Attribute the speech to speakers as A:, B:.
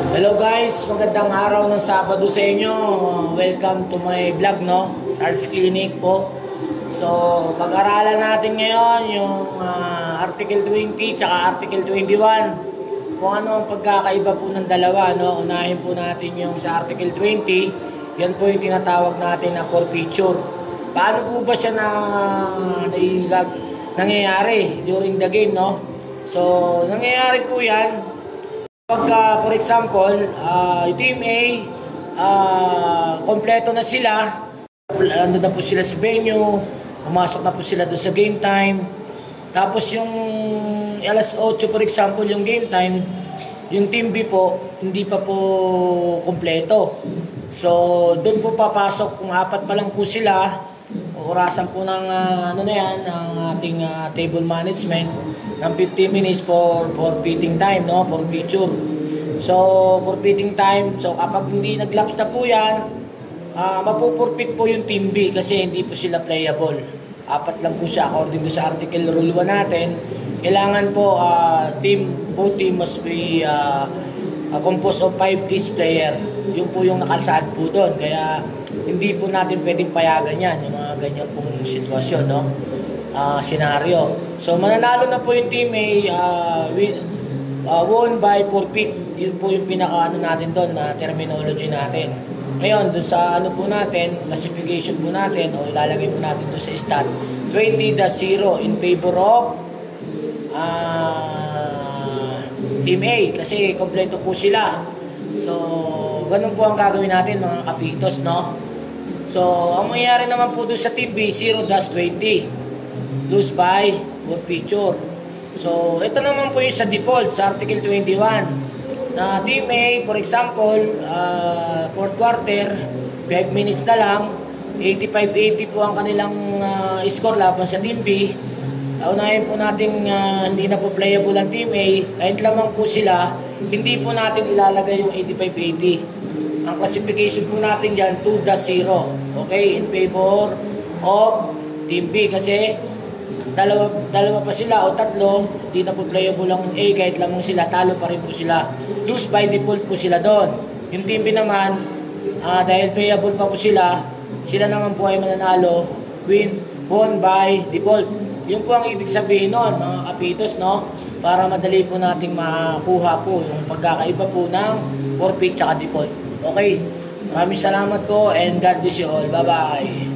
A: Hello guys, magandang araw ng Sabado sa inyo. Welcome to my vlog, no? Arts Clinic po. So, pag-aralan natin ngayon yung Article 20 tsaka Article 21. Kung ano ang pagkakaiba po ng dalawa, no? Unahin po natin yung sa Article 20. Yan po yung tinatawag natin na forfeiture. Paano po ba siya nangyayari during the game, no? So, nangyayari po yan pagka, for example, Team A, kompleto na sila, nandun na po sila sa venue, pumasok na po sila doon sa game time. Tapos yung alas 8, for example, yung game time, yung Team B po, hindi pa po kompleto. So, doon po papasok, kung apat pa lang po sila, orasan po ng ng ating table management ng 15 minutes for forfeiting time, no? Forfeiture. So, forfeiting time. So, kapag hindi naglaps na po yan, mapupurpit po yung Team B kasi hindi po sila playable. Apat lang po siya according to sa article rule 1 natin. Kailangan po both team must be composed of 5 each player. Yun po yung nakasaad po doon. Kaya hindi po natin pwedeng payagan yan, yung mga ganyan pong sitwasyon, no? Senaryo. So, mananalo na po yung Team A, won by forfeit. Yun po yung pinaka natin doon na terminology natin. Ngayon, doon sa po natin, classification po natin, o ilalagay po natin doon sa stat, 20-0 in favor of Team A kasi kompleto po sila. So, ganun po ang gagawin natin mga kapitos, no? So, ang mangyayari naman po doon sa Team B, 0-20. Lose by forfeiture. So, ito naman po yung sa default sa Article 21. Na Team A, for example, fourth quarter, 5 minutes na lang, 85-80 po ang kanilang score laban sa Team B. Unahin po natin hindi na po playable ang Team A, kahit lamang po sila, hindi po natin ilalagay yung 85-80. Ang classification po natin dyan, 2-0. Okay, in favor of Team B kasi dalawa pa sila o tatlo, hindi na po playable ang A, kahit lamang sila, talo pa rin po sila. Lose by default po sila doon. Yung Team B naman, dahil playable pa po sila naman po ay mananalo, won by default. Yun po ang ibig sabihin nun, mga kapitos, no? Para madali po nating makuha po yung pagkakaiba po ng forfeit tsaka default. Okay, maraming salamat po and God bless you all. Bye-bye.